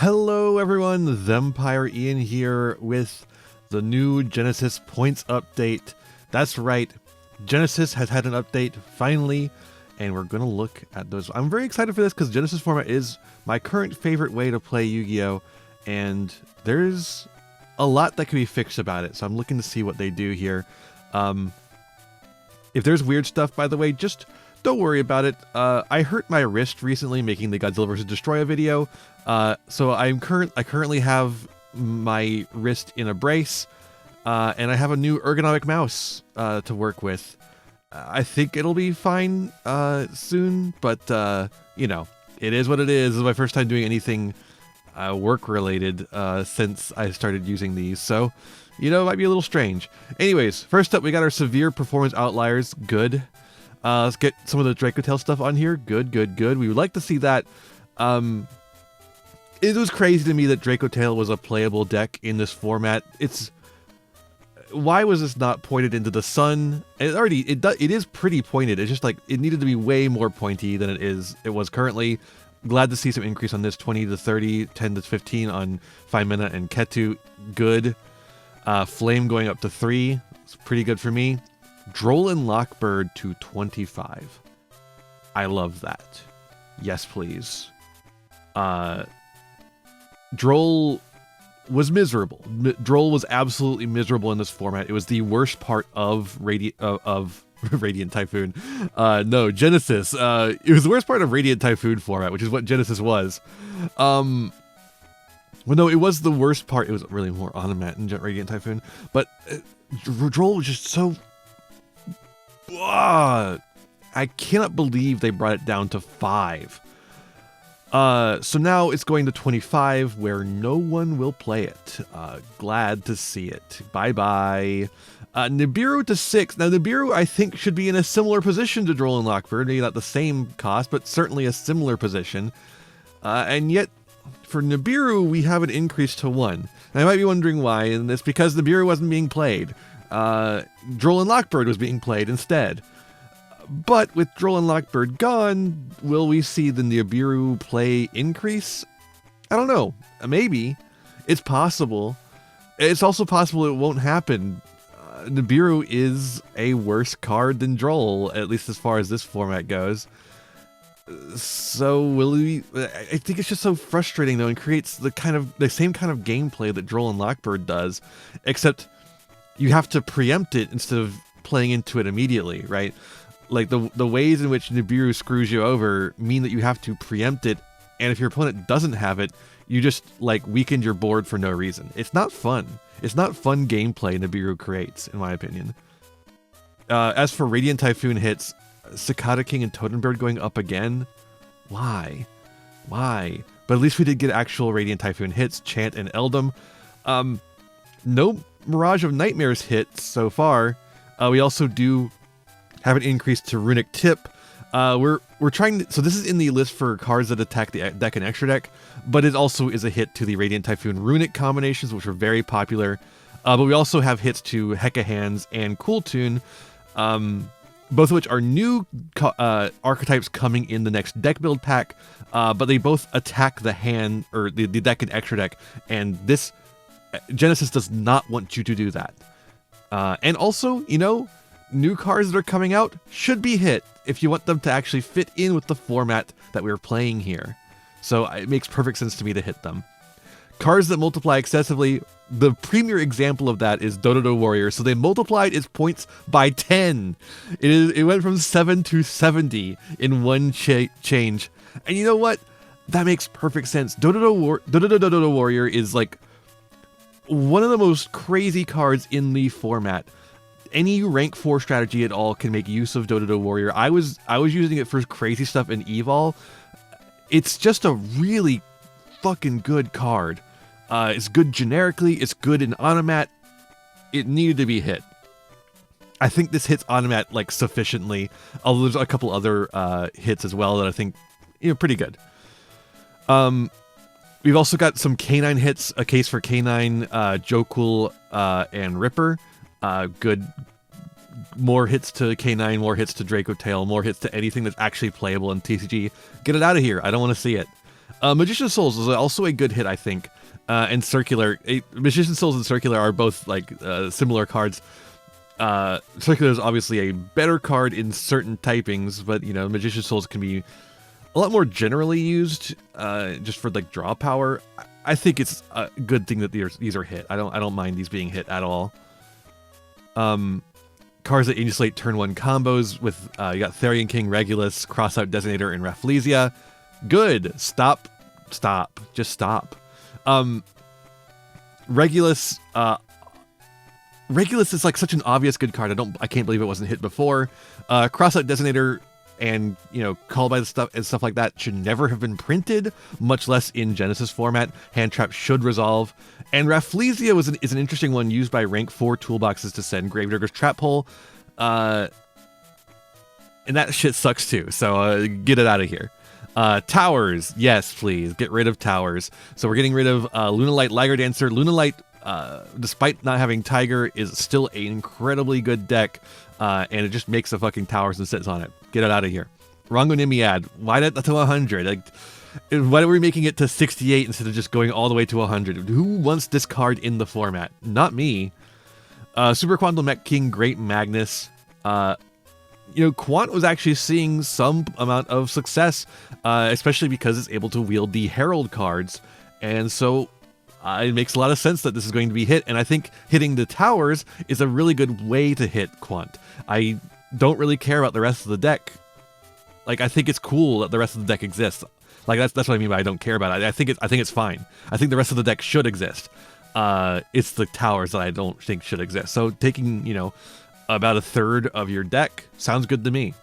Hello everyone, Thempire Ian here with the new Genesys points update. That's right, Genesys has had an update finally, and we're going to look at those. I'm very excited for this because Genesys format is my current favorite way to play Yu-Gi-Oh! And there's a lot that can be fixed about it, so I'm looking to see what they do here. If there's weird stuff, by the way, just don't worry about it. I hurt my wrist recently making the Godzilla vs. Destroya video, so I currently have my wrist in a brace, and I have a new ergonomic mouse to work with. I think it'll be fine soon, but you know, it is what it is. This is my first time doing anything work-related since I started using these, so you know, it might be a little strange. Anyways, first up, we got our severe performance outliers. Good. Let's get some of the Dracotail stuff on here. Good. We would like to see that. It was crazy to me that Dracotail was a playable deck in this format. Why was this not pointed into the sun? It is pretty pointed. It's just like it needed to be way more pointy than it was currently. Glad to see some increase on this 20 to 30, 10 to 15 on Faimena and Ketu. Good. Flame going up to 3. It's pretty good for me. Droll and Lockbird to 25. I love that. Yes, please. Droll was miserable. Droll was absolutely miserable in this format. It was the worst part of Radiant Typhoon. No, Genesys. It was the worst part of Radiant Typhoon format, which is what Genesys was. Well, no, it was the worst part. It was really more Automat in Radiant Typhoon. But Droll was just so... I cannot believe they brought it down to 5. So now it's going to 25, where no one will play it. Glad to see it. Bye-bye. Nibiru to 6. Now, Nibiru, I think, should be in a similar position to Droll and Lockbird. Maybe not the same cost, but certainly a similar position. And yet, for Nibiru, we have an increase to 1. And I might be wondering why, and it's because Nibiru wasn't being played. Droll and Lockbird was being played instead. But with Droll and Lockbird gone, will we see the Nibiru play increase? I don't know. Maybe. It's possible. It's also possible it won't happen. Nibiru is a worse card than Droll, at least as far as this format goes. So will we... I think it's just so frustrating, though, and creates the same kind of gameplay that Droll and Lockbird does, except you have to preempt it instead of playing into it immediately, right? Like, the ways in which Nibiru screws you over mean that you have to preempt it, and if your opponent doesn't have it, you just, like, weakened your board for no reason. It's not fun. It's not fun gameplay Nibiru creates, in my opinion. As for Radiant Typhoon hits, Cicada King and Totem Bird going up again? Why? Why? But at least we did get actual Radiant Typhoon hits, Chant and Eldum. No Mirage of Nightmares hits so far. We also do have an increase to Runic Tip. We're trying to, so this is in the list for cards that attack the deck and extra deck, but it also is a hit to the Radiant Typhoon Runic combinations, which are very popular. But we also have hits to Hecka Hands and Cool Tune, both of which are new archetypes coming in the next deck build pack, but they both attack the hand, or the deck and extra deck, and this Genesys does not want you to do that. And also, you know, new cards that are coming out should be hit if you want them to actually fit in with the format that we're playing here. So it makes perfect sense to me to hit them. Cards that multiply excessively, the premier example of that is Dododo Warrior. So they multiplied its points by 10. It went from 7 to 70 in one change. And you know what? That makes perfect sense. Dododo Warrior is like one of the most crazy cards in the format. Any rank 4 strategy at all can make use of Dododo Warrior. I was using it for crazy stuff in Evol. It's just a really fucking good card. It's good generically. It's good in Automat. It needed to be hit. I think this hits Automat like sufficiently. Although there's a couple other hits as well that I think, you know, pretty good. We've also got some K9 hits. A case for K9, Jokul, and Ripper. Good. More hits to K9, more hits to Dracotail, more hits to anything that's actually playable in TCG. Get it out of here. I don't want to see it. Magician's Souls is also a good hit, I think. And Circular, Magician's Souls and Circular are both like similar cards. Circular is obviously a better card in certain typings, but you know, Magician's Souls can be a lot more generally used, just for like draw power. I think it's a good thing that these are hit. I don't mind these being hit at all. Cards that insulate turn 1 combos with you got Therian King, Regulus, Crossout Designator, and Rafflesia. Good. Stop. Just stop. Regulus. Regulus is like such an obvious good card. I can't believe it wasn't hit before. Crossout Designator and, you know, Call by the Stuff and stuff like that should never have been printed, much less in Genesys format. Hand Trap should resolve. And Rafflesia is an interesting one used by rank 4 toolboxes to send Gravedigger's Trap Hole. And that shit sucks too, so get it out of here. Towers, yes, please, get rid of Towers. So we're getting rid of Lunalight, Liger Dancer. Lunalight, despite not having Tiger, is still an incredibly good deck, and it just makes the fucking Towers and sits on it. Get it out of here. Rongo Nimiad, why not to 100? Like, why are we making it to 68 instead of just going all the way to 100? Who wants this card in the format? Not me. Super Quantum Mech King, Great Magnus. You know, Quant was actually seeing some amount of success, especially because it's able to wield the Herald cards, and so it makes a lot of sense that this is going to be hit, and I think hitting the Towers is a really good way to hit Quant. I don't really care about the rest of the deck. Like, I think it's cool that the rest of the deck exists. Like, that's what I mean by I don't care about it. I think it's fine. I think the rest of the deck should exist. It's the Towers that I don't think should exist. So taking, you know, about a third of your deck sounds good to me.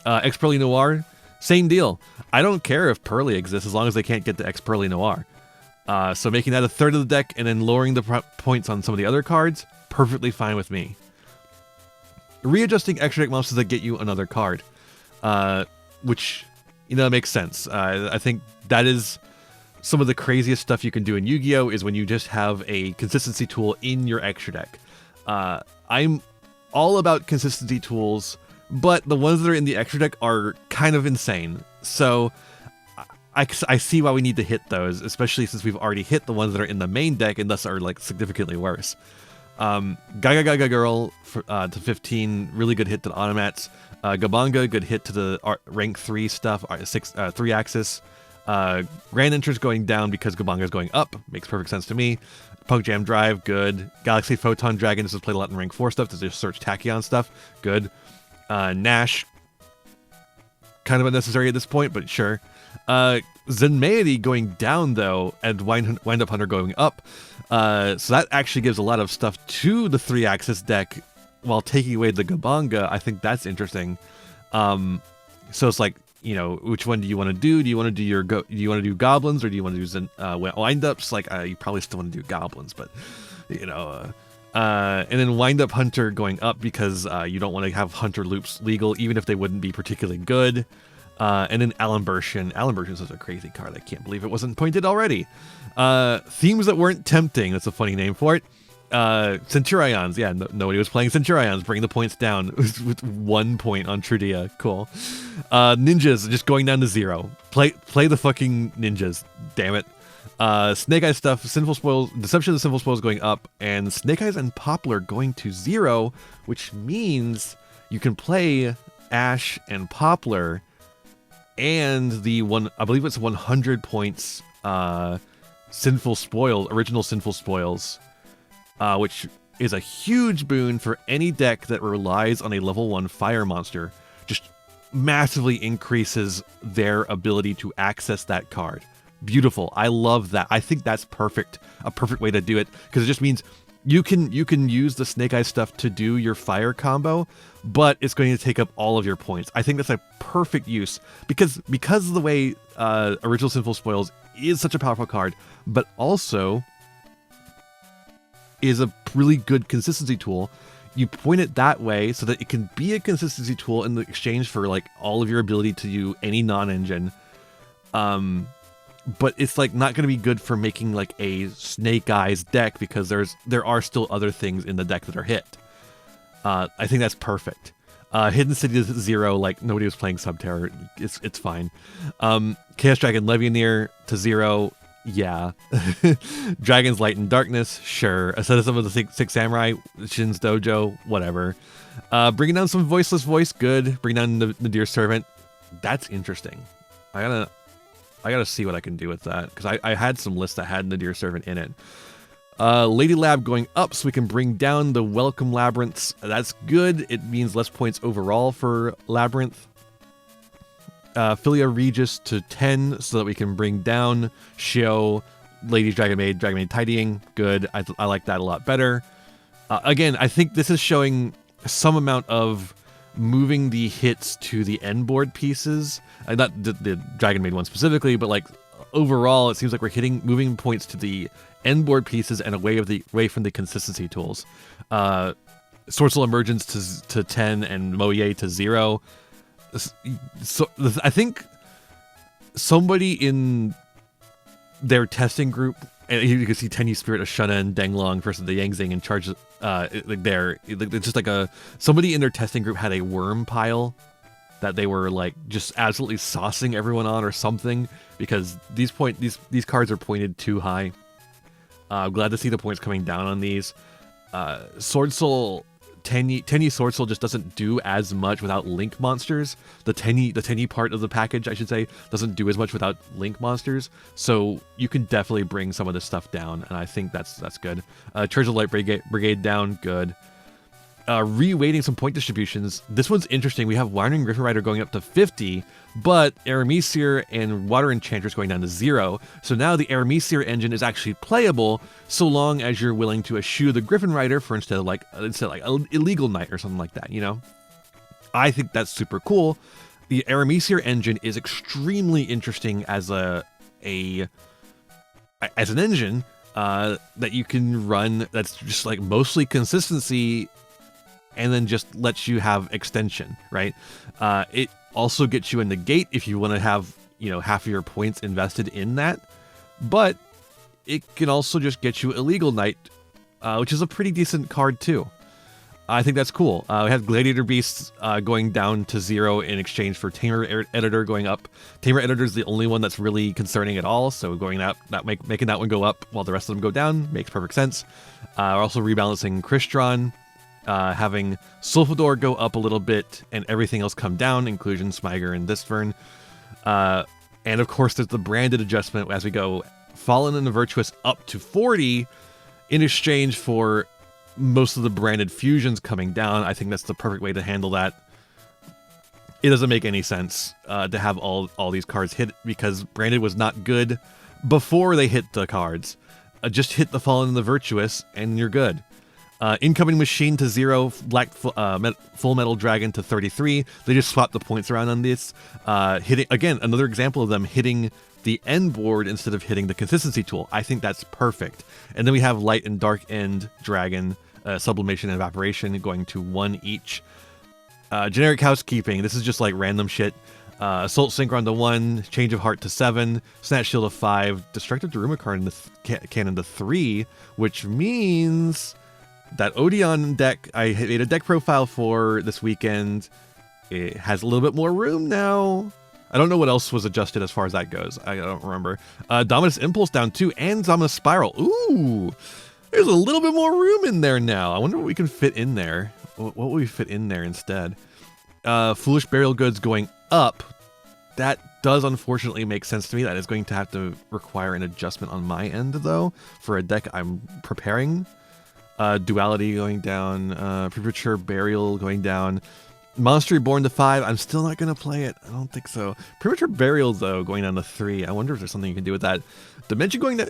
Ex-Pearly Noir, same deal. I don't care if Pearly exists as long as they can't get to Ex-Pearly Noir. So making that a third of the deck and then lowering the points on some of the other cards, perfectly fine with me. Readjusting extra deck monsters that get you another card, which, you know, makes sense. I think that is some of the craziest stuff you can do in Yu-Gi-Oh! Is when you just have a consistency tool in your extra deck. I'm all about consistency tools, but the ones that are in the extra deck are kind of insane. So I see why we need to hit those, especially since we've already hit the ones that are in the main deck and thus are like significantly worse. Gaga Gaga Girl to 15, really good hit to the Automats. Gabanga, good hit to the rank 3 stuff, 3 axis. Grand Entrance going down because Gabanga is going up, makes perfect sense to me. Punk Jam Drive, good. Galaxy Photon Dragon, this is played a lot in rank 4 stuff, to just search Tachyon stuff, good. Nash, kind of unnecessary at this point, but sure. Zenmaity going down though, and Wind Up Hunter going up. So that actually gives a lot of stuff to the 3-axis deck while taking away the Gabanga. I think that's interesting. So it's like, you know, which one do you want to do? Do you want to do goblins, or do you want to do wind-ups? Like, you probably still want to do goblins, but, you know, and then Wind Up Hunter going up because you don't want to have Hunter loops legal, even if they wouldn't be particularly good. And then Alambertian. Alambertian is such a crazy card. I can't believe it wasn't pointed already. Themes that weren't tempting. That's a funny name for it. Centurions. Yeah, nobody was playing Centurions. Bring the points down with 1 point on Trudia. Cool. Ninjas just going down to 0. Play the fucking ninjas. Damn it. Snake Eyes stuff. Sinful Spoils. Deception of the Sinful Spoils going up, and Snake Eyes and Poplar going to 0, which means you can play Ash and Poplar and the one, I believe it's 100 points, Sinful Spoils, original Sinful Spoils, which is a huge boon for any deck that relies on a level 1 fire monster. Just massively increases their ability to access that card. Beautiful. I love that. I think that's perfect. A perfect way to do it, because it just means you can use the Snake Eyes stuff to do your fire combo, but it's going to take up all of your points. I think that's a perfect use, because of the way original Sinful Spoils is such a powerful card, but also is a really good consistency tool. You point it that way so that it can be a consistency tool in the exchange for like all of your ability to do any non-engine. But it's like not going to be good for making like a Snake Eyes deck, because there are still other things in the deck that are hit. I think that's perfect. Hidden City is 0, like nobody was playing Subterror. It's fine. Chaos Dragon Legionnaire to 0. Yeah. Dragon's Light and Darkness, sure. Asceticism of the Six Samurai, Shin's Dojo, whatever. Bringing down some Voiceless Voice, good. Bring down the Dear Servant, that's interesting. I gotta see what I can do with that, because I had some lists that had the Dear Servant in it. Lady Lab going up so we can bring down the Welcome Labyrinths. That's good. It means less points overall for Labyrinth. Philia Regis to 10 so that we can bring down Shio, Lady's Dragon Maid Tidying. Good. I like that a lot better. Again, I think this is showing some amount of moving the hits to the end board pieces. Not the Dragon Maid one specifically, but like overall, it seems like we're moving points to the end board pieces and away from the consistency tools. Sorceral Emergence to 10 and Moye to 0. So I think somebody in their testing group, and you can see Tenyi Spirit of Shunna and Denglong versus the Yangzing in charge. It's just like somebody in their testing group had a worm pile that they were like just absolutely saucing everyone on or something, because these cards are pointed too high. Glad to see the points coming down on these. Sword Soul Tenyi Sword Soul just doesn't do as much without link monsters. The Tenyi part of the package, I should say, doesn't do as much without link monsters. So you can definitely bring some of this stuff down, and I think that's good. Church of Light Brigade down, good. Reweighting some point distributions. This one's interesting. We have Wandering Griffin Rider going up to 50, but Aramesir and Water Enchantress going down to 0. So now the Aramesir engine is actually playable, so long as you're willing to eschew the Griffin Rider for instead of like Illegal Knight or something like that, you know? I think that's super cool. The Aramesir engine is extremely interesting as an engine that you can run that's just like mostly consistency and then just lets you have extension, right? It also gets you a negate if you want to have, half of your points invested in that. But it can also just get you Illegal Knight, which is a pretty decent card too. I think that's cool. We have Gladiator Beasts going down to 0 in exchange for Tamer Editor going up. Tamer Editor is the only one that's really concerning at all, so going up, making that one go up while the rest of them go down makes perfect sense. We're also rebalancing Crystron, having Sulfador go up a little bit and everything else come down, including Smiger and Distvern. And of course, there's the branded adjustment as we go Fallen and the Virtuous up to 40 in exchange for most of the branded fusions coming down. I think that's the perfect way to handle that. It doesn't make any sense to have all these cards hit, because branded was not good before they hit the cards. Just hit the Fallen and the Virtuous and you're good. Incoming Machine to 0, Full Metal Dragon to 33. They just swapped the points around on this. Hitting again, another example of them hitting the end board instead of hitting the consistency tool. I think that's perfect. And then we have Light and Dark End Dragon, Sublimation and Evaporation going to 1 each. Generic housekeeping. This is just like random shit. Assault Synchron to 1, Change of Heart to 7, Snatch Shield to 5, Destructive Daruma card in the cannon to 3, which means that Odeon deck I made a deck profile for this weekend. It has a little bit more room now. I don't know what else was adjusted as far as that goes. I don't remember. Dominus Impulse down 2 and Dominus Spiral. Ooh, there's a little bit more room in there now. I wonder what we can fit in there. What will we fit in there instead? Foolish Burial Goods going up. That does unfortunately make sense to me. That is going to have to require an adjustment on my end, though, for a deck I'm preparing. Duality going down, Premature Burial going down, Monster Reborn to 5. I'm still not going to play it. I don't think so. Premature Burial, though, going down to 3. I wonder if there's something you can do with that.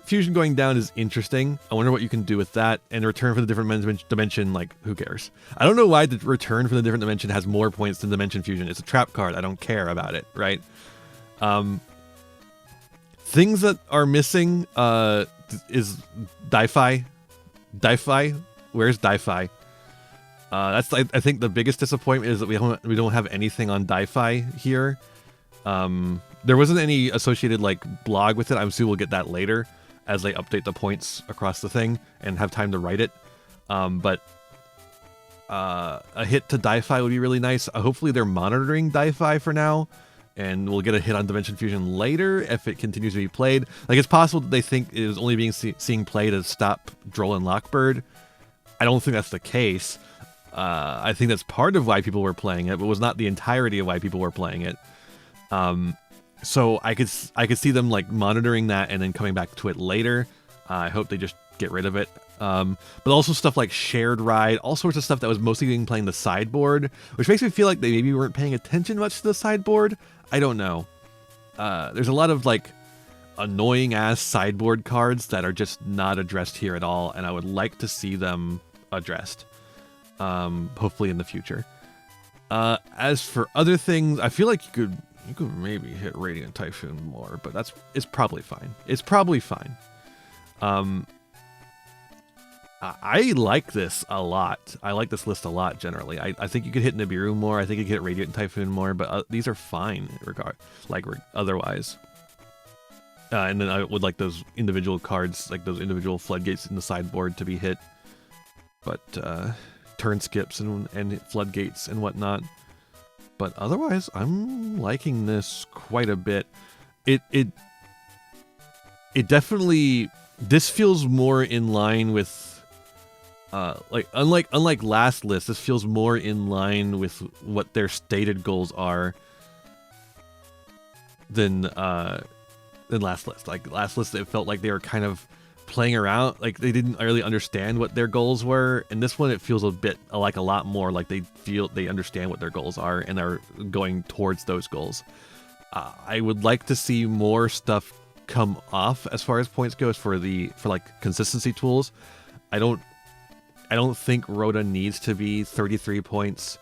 Fusion going down is interesting. I wonder what you can do with that. And Return for the Different Dimension, like, who cares? I don't know why the Return for the Different Dimension has more points than Dimension Fusion. It's a trap card. I don't care about it, right? Things that are missing is Di-Fi. Di-Fi? Where's Di-Fi? That's I think the biggest disappointment is that we don't have anything on Di-Fi here. There wasn't any associated like blog with it. I'm sure we'll get that later as they update the points across the thing and have time to write it. But a hit to Di-Fi would be really nice. Hopefully they're monitoring Di-Fi for now, and we'll get a hit on Dimension Fusion later if it continues to be played. Like, it's possible that they think it is only being seeing played to stop Droll and Lockbird. I don't think that's the case. I think that's part of why people were playing it, but was not the entirety of why people were playing it. So I could see them like monitoring that and then coming back to it later. I hope they just get rid of it. But also stuff like Shared Ride, all sorts of stuff that was mostly being playing the sideboard, which makes me feel like they maybe weren't paying attention much to the sideboard. I don't know. There's a lot of like annoying ass sideboard cards that are just not addressed here at all, and I would like to see them addressed. Hopefully in the future. As for other things, I feel like you could maybe hit Radiant Typhoon more, but it's probably fine. It's probably fine. I like this a lot. I like this list a lot generally. I think you could hit Nibiru more. I think you could hit Radiant Typhoon more, but these are fine otherwise. And then I would like those individual cards, like those individual floodgates in the sideboard to be hit. But turn skips and floodgates and whatnot. But otherwise, I'm liking this quite a bit. It definitely, this feels more in line with like unlike last list, this feels more in line with what their stated goals are than last list. Like last list, it felt like they were kind of playing around, like they didn't really understand what their goals were. And this one, it feels a bit like a lot more like they feel they understand what their goals are and are going towards those goals. I would like to see more stuff come off as far as points goes for like consistency tools. I don't think Rhoda needs to be 33 points.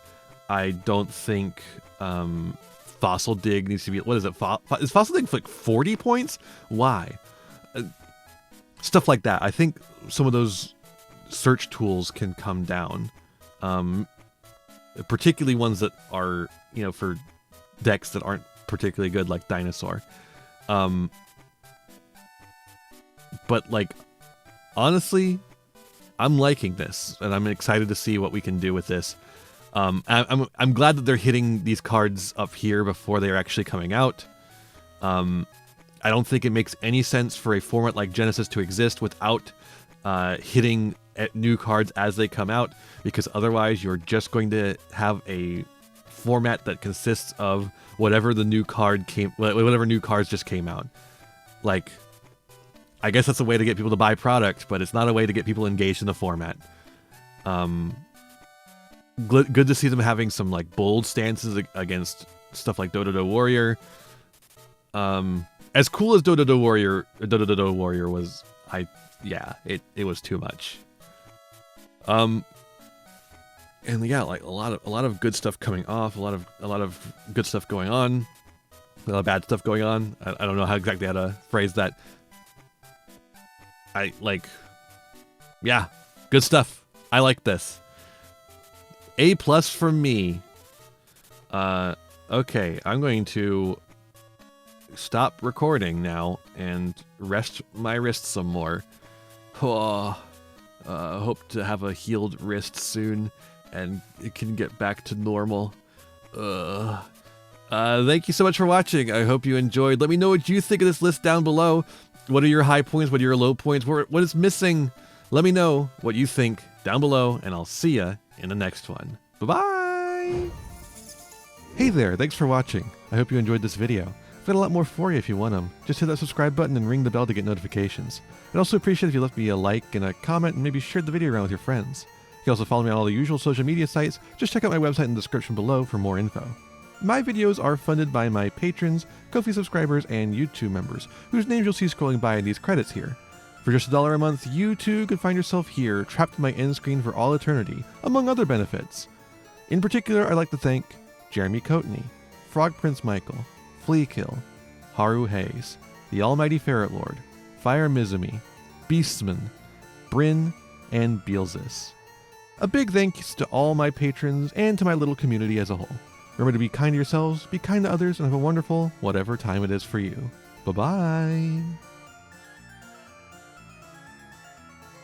I don't think Fossil Dig needs to be, what is it? Is Fossil Dig like 40 points? Why? Stuff like that. I think some of those search tools can come down. Particularly ones that are, for decks that aren't particularly good, like Dinosaur. But like, honestly, I'm liking this, and I'm excited to see what we can do with this. I'm glad that they're hitting these cards up here before they're actually coming out. I don't think it makes any sense for a format like Genesys to exist without hitting at new cards as they come out, because otherwise you're just going to have a format that consists of whatever new cards just came out. Like, I guess that's a way to get people to buy product, but it's not a way to get people engaged in the format. Good to see them having some like bold stances against stuff like Do Warrior. As cool as Do Warrior was, it was too much. And yeah, like a lot of good stuff coming off, a lot of good stuff going on, a lot of bad stuff going on. I don't know how exactly how to phrase that. Yeah, good stuff. I like this. A+ from me. Okay, I'm going to stop recording now and rest my wrist some more. Hope to have a healed wrist soon and it can get back to normal. Thank you so much for watching. I hope you enjoyed. Let me know what you think of this list down below. What are your high points? What are your low points? What is missing? Let me know what you think down below, and I'll see ya in the next one. Bye-bye! Hey there, thanks for watching. I hope you enjoyed this video. I've got a lot more for you if you want them. Just hit that subscribe button and ring the bell to get notifications. I'd also appreciate if you left me a like and a comment and maybe shared the video around with your friends. You can also follow me on all the usual social media sites. Just check out my website in the description below for more info. My videos are funded by my patrons, Ko-fi subscribers, and YouTube members, whose names you'll see scrolling by in these credits here. For just $1 a month, you too could find yourself here, trapped in my end screen for all eternity, among other benefits. In particular, I'd like to thank Jeremy Coatney, Frog Prince Michael, Fleakill, Haru Hayes, the Almighty Ferret Lord, Fire Mizumi, Beastman, Bryn, and Beelzis. A big thanks to all my patrons and to my little community as a whole. Remember to be kind to yourselves, be kind to others, and have a wonderful whatever time it is for you. Bye-bye!